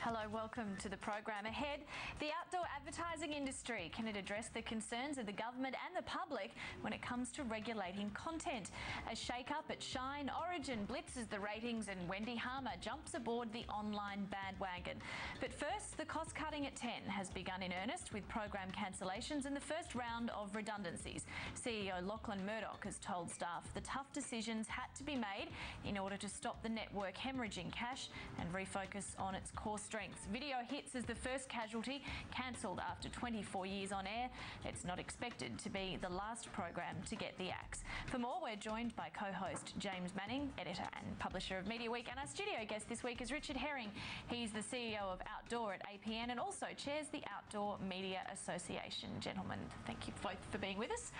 Hello, welcome to the program. Ahead, the outdoor advertising industry. Can it address the concerns of the government and the public when it comes to regulating content? A shake-up at Shine, Origin blitzes the ratings and Wendy Harmer jumps aboard the online bandwagon. But first, the cost-cutting at 10 has begun in earnest with program cancellations and the first round of redundancies. CEO Lachlan Murdoch has told staff the tough decisions had to be made in order to stop the network hemorrhaging cash and refocus on its core strengths. Video Hits is the first casualty, cancelled after 24 years on air. It's not expected to be the last program to get the axe. For more, we're joined by co-host James Manning, editor and publisher of Mediaweek, and our studio guest this week is Richard Herring. He's the CEO of Outdoor at APN and also chairs the Outdoor Media Association. Gentlemen, thank you both for being with us.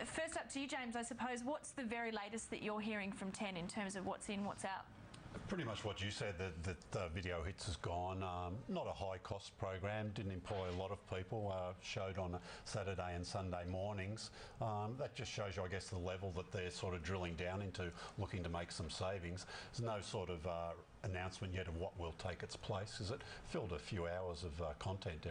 First up to you, James, I suppose, what's the very latest that you're hearing from 10 in terms of what's in, what's out? Pretty much what you said, that Video Hits has gone. Not a high-cost program, didn't employ a lot of people, showed on Saturday and Sunday mornings. That just shows you, I guess, the level that they're sort of drilling down into, looking to make some savings. There's no sort of announcement yet of what will take its place. Is it filled a few hours of content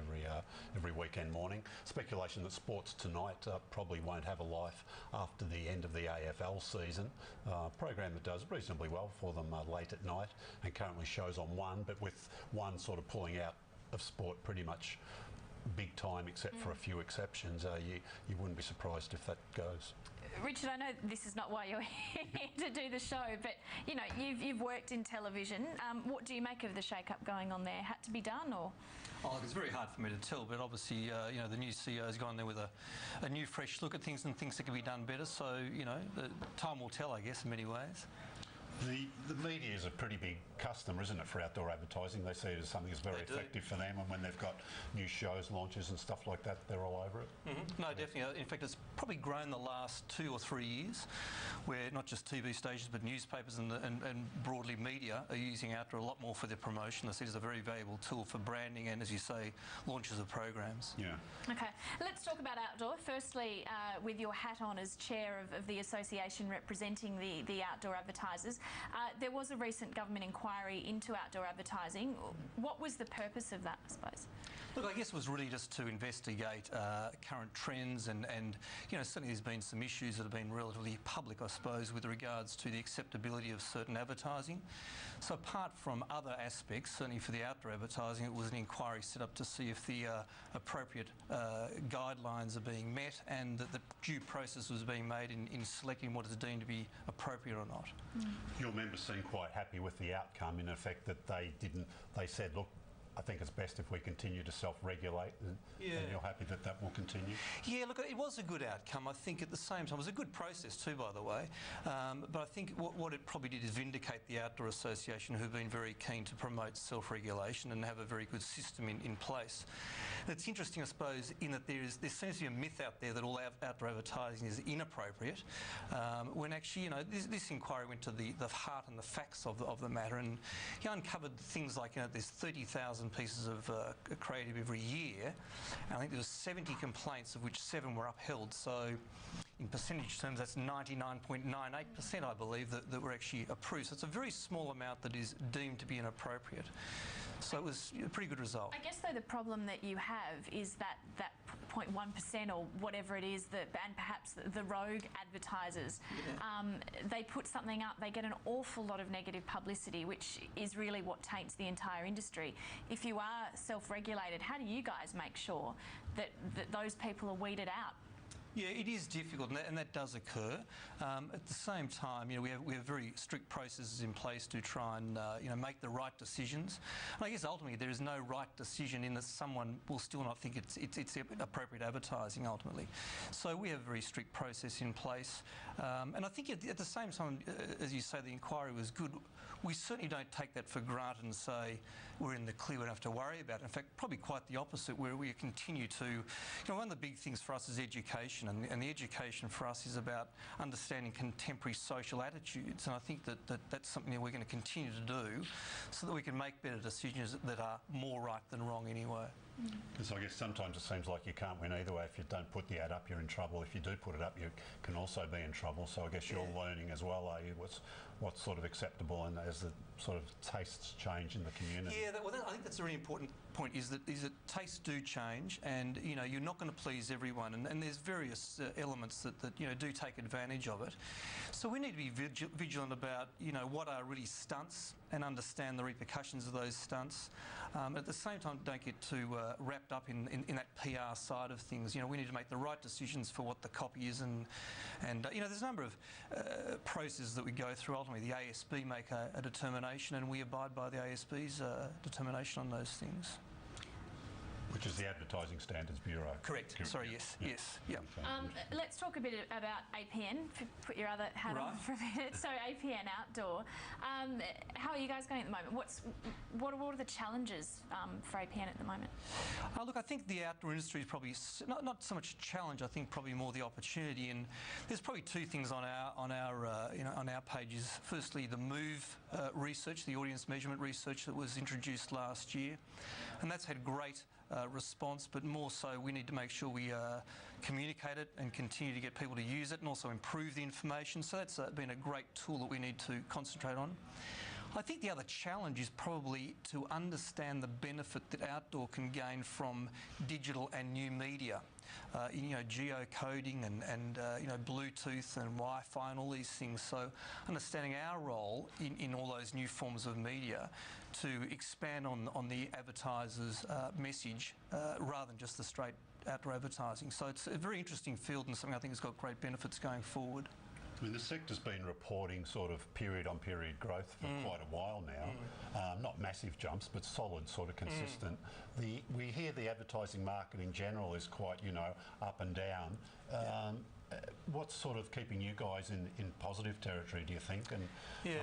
every weekend morning? Speculation that Sports Tonight probably won't have a life after the end of the AFL season. Program that does reasonably well for them late at night and currently shows on One, but with One sort of pulling out of sport pretty much big time, except for a few exceptions, you wouldn't be surprised if that goes. Richard, I know this is not why you're here to do the show, but you know you've worked in television. What do you make of the shake-up going on there? Had to be done, or? Oh, it's very hard for me to tell, but obviously, the new CEO's gone there with a new, fresh look at things and things that can be done better. So, time will tell, I guess, in many ways. The media is a pretty big customer, isn't it, for outdoor advertising? They see it as something that's very effective for them, and when they've got new shows, launches and stuff like that, they're all over it. Mm-hmm. No, definitely. In fact, it's probably grown the last 2 or 3 years, where not just TV stations but newspapers and broadly media are using outdoor a lot more for their promotion. They see it as a very valuable tool for branding and, as you say, launches of programs. Yeah. Okay, let's talk about outdoor. Firstly, with your hat on as chair of the association representing the outdoor advertisers, there was a recent government inquiry into outdoor advertising. What was the purpose of that, I suppose? Look, I guess it was really just to investigate current trends and certainly there's been some issues that have been relatively public, I suppose, with regards to the acceptability of certain advertising. So apart from other aspects, certainly for the outdoor advertising, it was an inquiry set up to see if the appropriate guidelines are being met and that the due process was being made in selecting what is deemed to be appropriate or not. Your members seem quite happy with the outcome, in effect, that they said, look, I think it's best if we continue to self-regulate, and you're happy that that will continue? Yeah, look, it was a good outcome. I think at the same time, it was a good process too, by the way, but I think what it probably did is vindicate the Outdoor Association, who've been very keen to promote self-regulation and have a very good system in place. And it's interesting, I suppose, in that there seems to be a myth out there that all outdoor advertising is inappropriate, when actually, this inquiry went to the heart and the facts of the matter, and uncovered things like, there's 30,000 pieces of creative every year, and I think there was 70 complaints, of which 7 were upheld. So in percentage terms, that's 99.98%, I believe, that were actually approved. So it's a very small amount that is deemed to be inappropriate. So it was a pretty good result. I guess, though, the problem that you have is that 0.1% or whatever it is, and perhaps the rogue advertisers, they put something up, they get an awful lot of negative publicity, which is really what taints the entire industry. If you are self-regulated, how do you guys make sure that those people are weeded out? Yeah, it is difficult, and that does occur. At the same time, we have very strict processes in place to try and make the right decisions. And I guess ultimately there is no right decision in that someone will still not think it's appropriate advertising ultimately. So we have a very strict process in place, and I think at the same time, as you say, the inquiry was good. We certainly don't take that for granted and say we're in the clear, we don't have to worry about it. In fact, probably quite the opposite, where we continue to. One of the big things for us is education. And the education for us is about understanding contemporary social attitudes, and I think that's something that we're going to continue to do so that we can make better decisions that are more right than wrong anyway. Because I guess sometimes it seems like you can't win either way. If you don't put the ad up, you're in trouble. If you do put it up, you can also be in trouble. So I guess you're learning as well, are you? What's sort of acceptable, and as the sort of tastes change in the community? Yeah, I think that's a really important point. Is that tastes do change, and you're not going to please everyone, and there's various elements that do take advantage of it. So we need to be vigilant about what are really stunts and understand the repercussions of those stunts. At the same time, don't get too wrapped up in that PR side of things. We need to make the right decisions for what the copy is, and there's a number of processes that we go through. Ultimately, the ASB make a determination, and we abide by the ASB's determination on those things. Which is the Advertising Standards Bureau. Correct. Sorry, yes, yeah. Let's talk a bit about APN. Put your other hat on for a minute. So APN Outdoor. How are you guys going at the moment? What are the challenges for APN at the moment? Look, I think the outdoor industry is probably not so much a challenge. I think probably more the opportunity. And there's probably two things on our pages. Firstly, the MOVE research, the audience measurement research that was introduced last year, and that's had great response, but more so we need to make sure we communicate it and continue to get people to use it, and also improve the information. So that's been a great tool that we need to concentrate on. I think the other challenge is probably to understand the benefit that outdoor can gain from digital and new media. Geocoding and Bluetooth and Wi-Fi and all these things. So understanding our role in all those new forms of media to expand on the advertiser's message rather than just the straight outdoor advertising. So it's a very interesting field, and something I think has got great benefits going forward. I mean, the sector's been reporting sort of period-on-period growth for quite a while now. Not massive jumps, but solid, sort of consistent. We hear the advertising market in general is quite, up and down. What's sort of keeping you guys in positive territory, do you think? And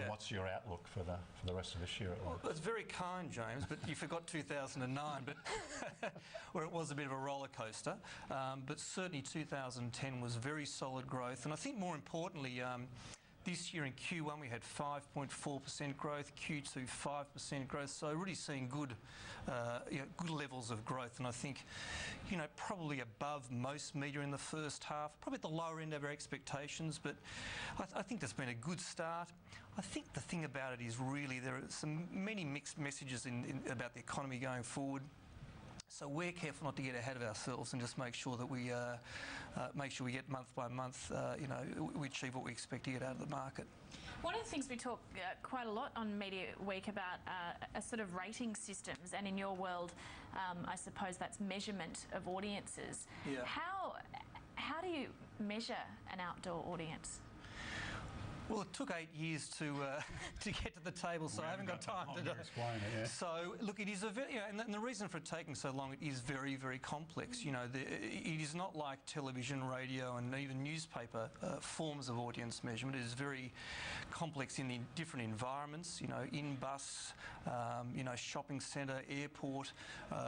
what's your outlook for the rest of this year? Well, that's very kind, James, but you forgot 2009, but where it was a bit of a roller coaster. But certainly 2010 was very solid growth, and I think more importantly, this year in Q1 we had 5.4% growth, Q2 5% growth, so really seeing good levels of growth, and I think probably above most media in the first half, probably at the lower end of our expectations, but I think that's been a good start. I think the thing about it is really there are many mixed messages about the economy going forward. So we're careful not to get ahead of ourselves and just make sure that we get month by month, we achieve what we expect to get out of the market. One of the things we talk quite a lot on Mediaweek about are sort of rating systems, and in your world, I suppose that's measurement of audiences. Yeah. How do you measure an outdoor audience? Well, it took 8 years to get to the table, so I haven't got time to do it. So, look, it is a very, and the reason for it taking so long, it is very, very complex. It is not like television, radio, and even newspaper forms of audience measurement. It is very complex in the different environments. In bus, shopping centre, airport,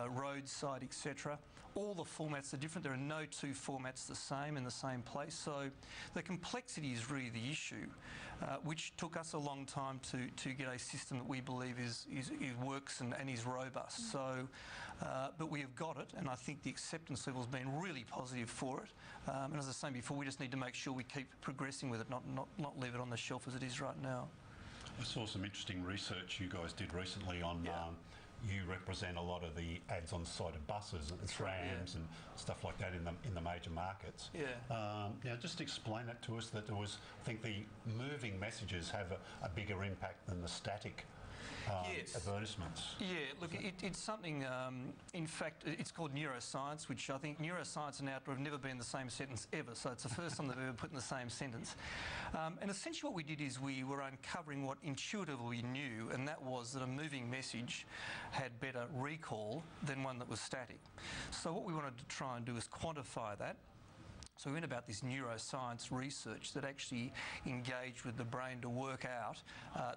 roadside, etc. All the formats are different. There are no two formats the same in the same place. So the complexity is really the issue, which took us a long time to get a system that we believe works and is robust. So, but we have got it, and I think the acceptance level has been really positive for it. And as I was saying before, we just need to make sure we keep progressing with it, not leave it on the shelf as it is right now. I saw some interesting research you guys did recently on. You represent a lot of the ads on the side of buses and trams and stuff like that in the major markets. Just explain it to us. That I think the moving messages have a bigger impact than the static advertisements. Yeah, look, it's something, in fact, it's called neuroscience, which I think neuroscience and outdoor have never been in the same sentence ever, so it's the first time they've ever put in the same sentence. And essentially what we did is we were uncovering what intuitively we knew, and that was that a moving message had better recall than one that was static. So what we wanted to try and do is quantify that. So we went about this neuroscience research that actually engaged with the brain to work out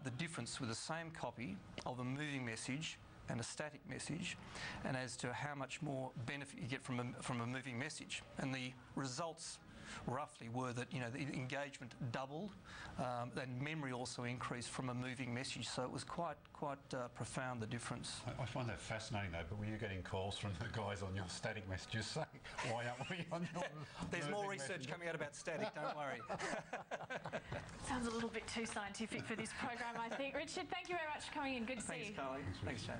the difference with the same copy of a moving message and a static message, and as to how much more benefit you get from a moving message. And the results roughly were that, you know, the engagement doubled, and memory also increased from a moving message. So it was quite profound, the difference. I find that fascinating though, but were you getting calls from the guys on your static messages saying, why aren't we on your There's more research coming out about static, don't worry. Sounds a little bit too scientific for this program, I think. Richard, thank you very much for coming in. Good to see you. Thanks, Carly. Thanks, James.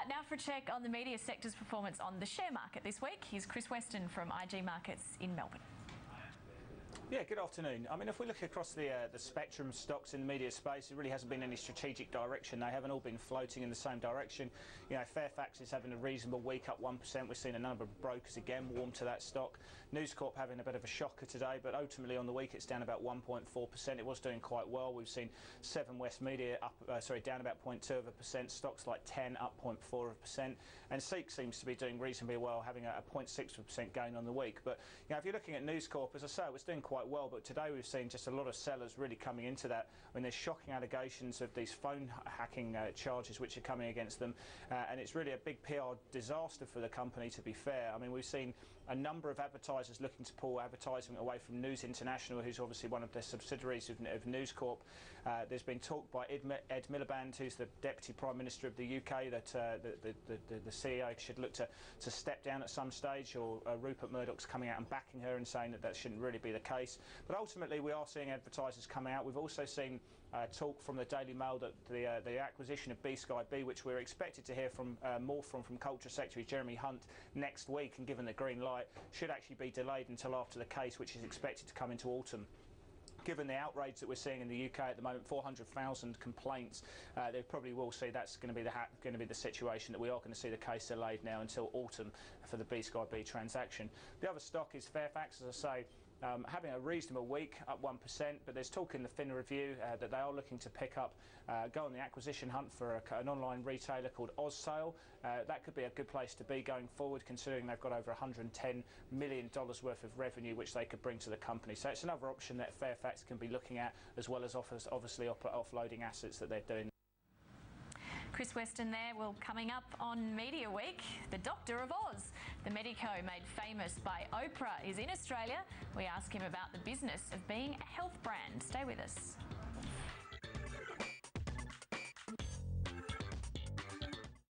Now for a check on the media sector's performance on the share market this week. Here's Chris Weston from IG Markets in Melbourne. Yeah, good afternoon. I mean, if we look across the spectrum of stocks in the media space, it really hasn't been any strategic direction. They haven't all been floating in the same direction. You know, Fairfax is having a reasonable week, up 1%. We've seen a number of brokers again warm to that stock. News Corp having a bit of a shocker today, but ultimately on the week it's down about 1.4%. It was doing quite well. We've seen Seven West Media up, down about 0.2%. Stocks like 10 up 0.4%, and Seek seems to be doing reasonably well, having a 0.6% gain on the week. But you know, if you're looking at News Corp, as I say, it was doing quite well, but today we've seen just a lot of sellers really coming into that. I mean, there's shocking allegations of these phone hacking charges which are coming against them, and it's really a big PR disaster for the company, to be fair. I mean, we've seen a number of advertisers looking to pull advertising away from News International, who's obviously one of the subsidiaries of News Corp. There's been talk by Ed Miliband, who's the Deputy Prime Minister of the UK, that the CEO should look to step down at some stage, or Rupert Murdoch's coming out and backing her and saying that shouldn't really be the case. But ultimately, we are seeing advertisers coming out. We've also seen talk from the Daily Mail that the acquisition of B-Sky B, which we're expected to hear from more from Culture Secretary Jeremy Hunt next week, and given the green light, should actually be delayed until after the case, which is expected to come into autumn. Given the outrage that we're seeing in the UK at the moment, 400,000 complaints, they probably will see that's going to be the situation, that we are going to see the case delayed now until autumn for the B-Sky B transaction. The other stock is Fairfax, as I say. Having a reasonable week, up 1%, but there's talk in the Fin Review that they are looking to pick up, go on the acquisition hunt for an online retailer called OzSale. That could be a good place to be going forward, considering they've got over $110 million worth of revenue which they could bring to the company. So it's another option that Fairfax can be looking at, as well as obviously offloading assets that they're doing. Chris Weston there. Well, coming up on Media Week, the Doctor of Oz. The Medico, made famous by Oprah, is in Australia. We ask him about the business of being a health brand. Stay with us.